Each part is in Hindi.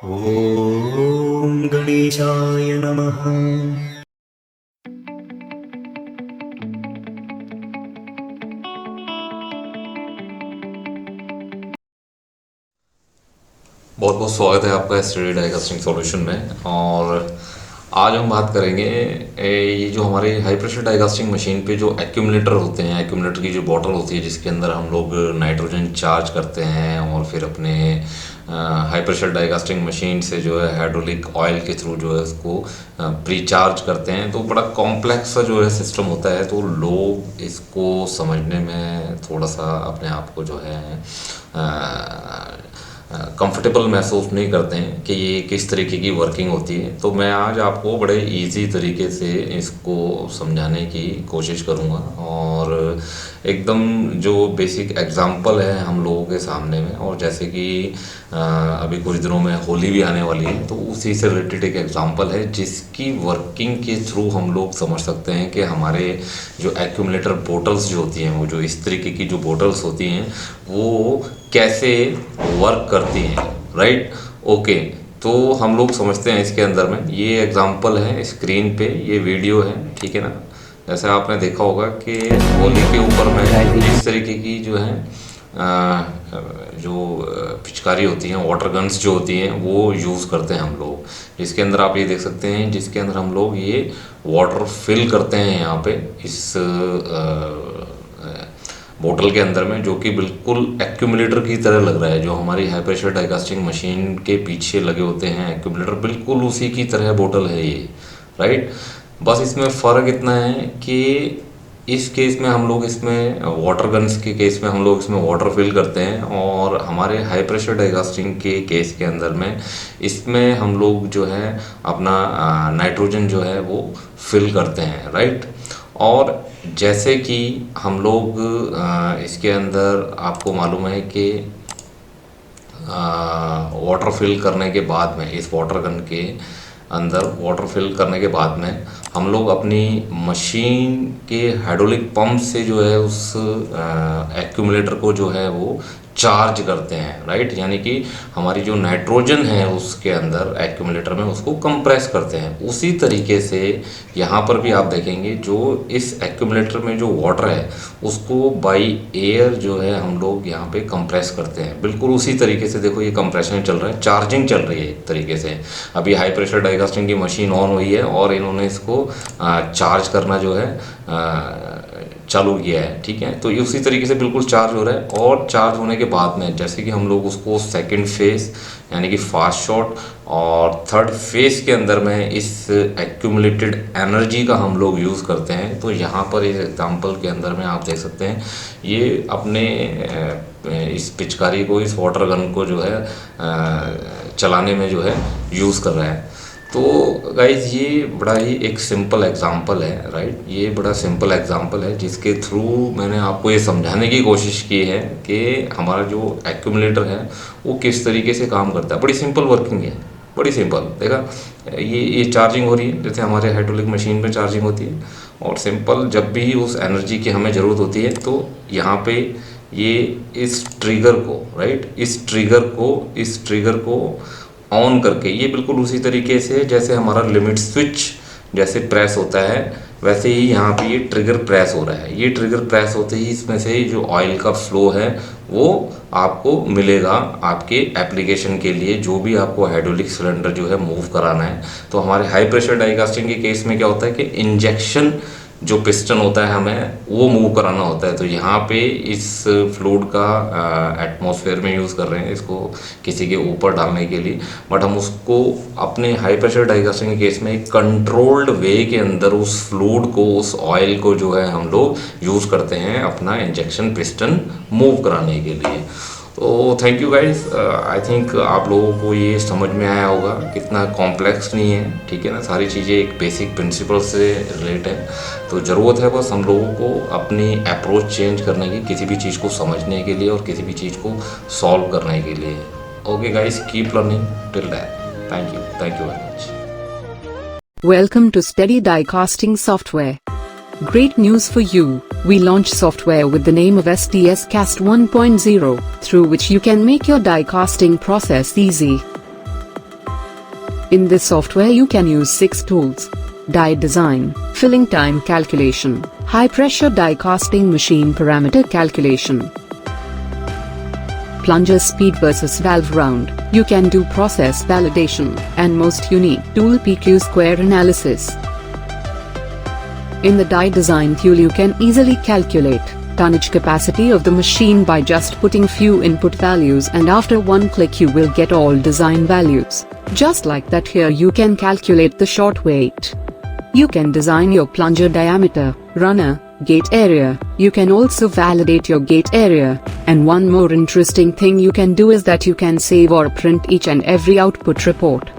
ॐ गणेशाय नमः। बहुत बहुत स्वागत है आपका स्टडी डाइकास्टिंग सॉल्यूशन में। और आज हम बात करेंगे ये जो हमारे हाई प्रेशर डाइकास्टिंग मशीन पे जो एक्यूमुलेटर होते हैं, एक्यूमुलेटर की जो बॉटल होती है जिसके अंदर हम लोग नाइट्रोजन चार्ज करते हैं और फिर अपने हाई प्रेशर डाइकास्टिंग मशीन से जो है हाइड्रोलिक ऑयल के थ्रू जो है उसको प्री चार्ज करते हैं। तो बड़ा कॉम्प्लेक्स सा जो है सिस्टम होता है, तो लोग इसको समझने में थोड़ा सा अपने आप को जो है कंफर्टेबल महसूस नहीं करते हैं कि ये किस तरीके की वर्किंग होती है। तो मैं आज आपको बड़े इजी तरीके से इसको समझाने की कोशिश करूँगा और एकदम जो बेसिक एग्जांपल है हम लोगों के सामने में। और जैसे कि अभी कुछ दिनों में होली भी आने वाली है, तो उसी से रिलेटेड एक एग्जांपल है जिसकी वर्किंग के थ्रू हम लोग समझ सकते हैं कि हमारे जो एक्यूमुलेटर बोटल्स जो होती हैं, वो जो इस तरीके की जो बोटल्स होती हैं वो कैसे वर्क करती हैं। Right, okay. तो हम लोग समझते हैं इसके अंदर में। ये एग्जांपल है स्क्रीन पे, ये वीडियो है, ठीक है ना। जैसे आपने देखा होगा कि होली के ऊपर में इस तरीके की जो है जो पिचकारी होती हैं, वाटर गन्स जो होती हैं, वो यूज़ करते हैं हम लोग। जिसके अंदर आप ये देख सकते हैं, जिसके अंदर हम लोग ये वाटर फिल करते हैं यहाँ पे इस बोतल के अंदर में, जो कि बिल्कुल एक्यूमुलेटर की तरह लग रहा है। जो हमारी हाई प्रेशर डाइकास्टिंग मशीन के पीछे लगे होते हैं एक्यूमुलेटर, बिल्कुल उसी की तरह बोतल है ये। राइट, बस इसमें फ़र्क इतना है कि इस केस में हम लोग इसमें वाटर गन्स के केस में हम लोग इसमें वाटर फिल करते हैं, और हमारे हाई प्रेशर डाइकास्टिंग के केस के अंदर में इसमें हम लोग जो है अपना नाइट्रोजन जो है वो फिल करते हैं। राइट, और जैसे कि हम लोग इसके अंदर आपको मालूम है कि वाटर फिल करने के बाद में, इस वाटर गन के अंदर वाटर फिल करने के बाद में हम लोग अपनी मशीन के हाइड्रोलिक पंप से जो है उस एक्यूमुलेटर को जो है वो चार्ज करते हैं। राइट, यानी कि हमारी जो नाइट्रोजन है उसके अंदर एक्यूमुलेटर में उसको कंप्रेस करते हैं। उसी तरीके से यहाँ पर भी आप देखेंगे जो इस एक्यूमुलेटर में जो वाटर है उसको बाई एयर जो है हम लोग यहाँ पे कंप्रेस करते हैं। बिल्कुल उसी तरीके से देखो, ये कंप्रेशन चल रहा है, चार्जिंग चल रही है एक तरीके से। अभी हाई प्रेशर डाइकास्टिंग की मशीन ऑन हुई है और इन्होंने इसको चार्ज करना जो है चालू किया है। ठीक है, तो ये उसी तरीके से बिल्कुल चार्ज हो रहा है। और चार्ज होने के बाद में जैसे कि हम लोग उसको सेकंड फेज यानी कि फास्ट शॉट और थर्ड फेज के अंदर में इस एक्यूमुलेटेड एनर्जी का हम लोग यूज़ करते हैं। तो यहाँ पर इस एग्जांपल के अंदर में आप देख सकते हैं, ये अपने इस पिचकारी को, इस वाटर गन को जो है चलाने में जो है यूज़ कर रहा है। तो गाइज ये बड़ा ही एक सिंपल एग्जांपल है। राइट, ये बड़ा सिंपल एग्जांपल है जिसके थ्रू मैंने आपको ये समझाने की कोशिश की है कि हमारा जो एक्यूमुलेटर है वो किस तरीके से काम करता है। बड़ी सिंपल वर्किंग है, बड़ी सिंपल। देखा, ये चार्जिंग हो रही है जैसे हमारे हाइड्रोलिक मशीन में चार्जिंग होती है। और सिंपल जब भी उस एनर्जी की हमें ज़रूरत होती है तो यहाँ पे ये इस ट्रिगर को, राइट, इस ट्रिगर को ऑन करके, ये बिल्कुल उसी तरीके से जैसे हमारा लिमिट स्विच जैसे प्रेस होता है वैसे ही यहाँ पे ये ट्रिगर प्रेस हो रहा है। ये ट्रिगर प्रेस होते ही इसमें से जो ऑयल का फ्लो है वो आपको मिलेगा आपके एप्लीकेशन के लिए, जो भी आपको हाइड्रोलिक सिलेंडर जो है मूव कराना है। तो हमारे हाई प्रेशर डाइकास्टिंग के केस में क्या होता है कि इंजेक्शन जो पिस्टन होता है हमें वो मूव कराना होता है। तो यहाँ पे इस फ्लूइड का एटमॉस्फेयर में यूज़ कर रहे हैं इसको किसी के ऊपर डालने के लिए, बट हम उसको अपने हाई प्रेशर डाइकास्टिंग के केस में एक कंट्रोल्ड वे के अंदर उस फ्लूइड को, उस ऑयल को जो है हम लोग यूज़ करते हैं अपना इंजेक्शन पिस्टन मूव कराने के लिए। तो thank you guys, I think आप लोगों को ये समझ में आया होगा, कितना कॉम्प्लेक्स नहीं है। ठीक है ना, सारी चीज़ें एक बेसिक प्रिंसिपल से रिलेट है। तो ज़रूरत है बस हम लोगों को अपनी अप्रोच चेंज करने की, किसी भी चीज़ को समझने के लिए और किसी भी चीज़ को सॉल्व करने के लिए। Okay guys, keep learning till that. Thank you very much. Welcome to Steady Die-Casting Software. Great news for you! We launched software with the name of SDS Cast 1.0, through which you can make your die casting process easy. In this software you can use 6 tools: die design, filling time calculation, high pressure die casting machine parameter calculation, plunger speed versus valve round. You can do process validation, and most unique tool PQ square analysis. In the die design tool you can easily calculate tonnage capacity of the machine by just putting few input values, and after one click you will get all design values. Just like that, here you can calculate the short weight. You can design your plunger diameter, runner, gate area. You can also validate your gate area. And one more interesting thing you can do is that you can save or print each and every output report.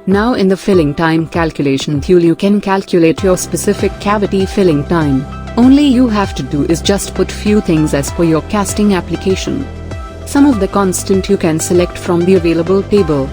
Now in the filling time calculation tool you can calculate your specific cavity filling time. Only you have to do is just put few things as per your casting application. Some of the constant you can select from the available table.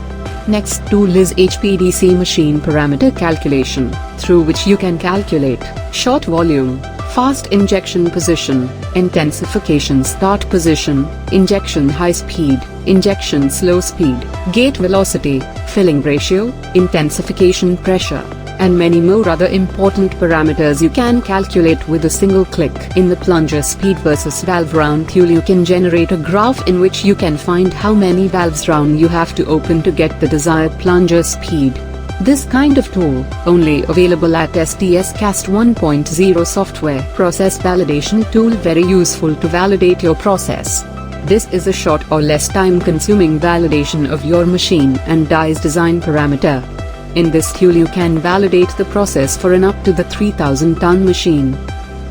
Next tool is HPDC machine parameter calculation, through which you can calculate short volume, fast injection position, intensification start position, injection high speed, injection slow speed, gate velocity, filling ratio, intensification pressure, and many more other important parameters you can calculate with a single click. In the plunger speed versus valve round tool you can generate a graph in which you can find how many valves round you have to open to get the desired plunger speed. This kind of tool, only available at SDS Cast 1.0 software. Process validation tool, very useful to validate your process. This is a short or less time consuming validation of your machine and die's design parameter. In this tool you can validate the process for an up to the 3000 ton machine.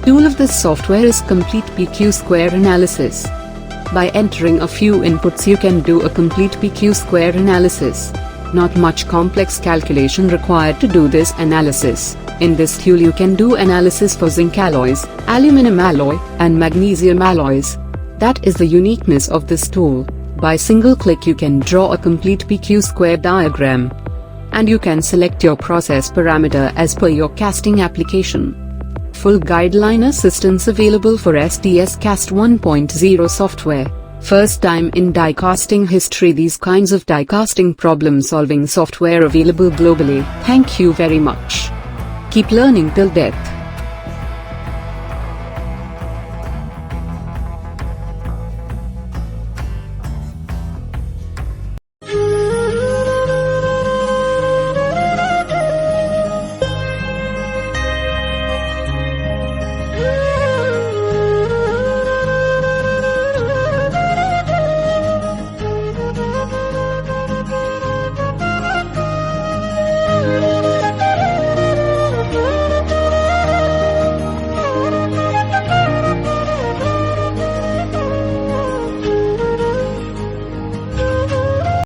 Tool of this software is complete PQ square analysis. By entering a few inputs you can do a complete PQ square analysis. Not much complex calculation required to do this analysis. In this tool you can do analysis for zinc alloys, aluminum alloy, and magnesium alloys. That is the uniqueness of this tool. By single click you can draw a complete PQ square diagram. And you can select your process parameter as per your casting application. Full guideline assistance available for SDS Cast 1.0 software. First time in die casting history these kinds of die casting problem solving software available globally. Thank you very much. Keep learning till death.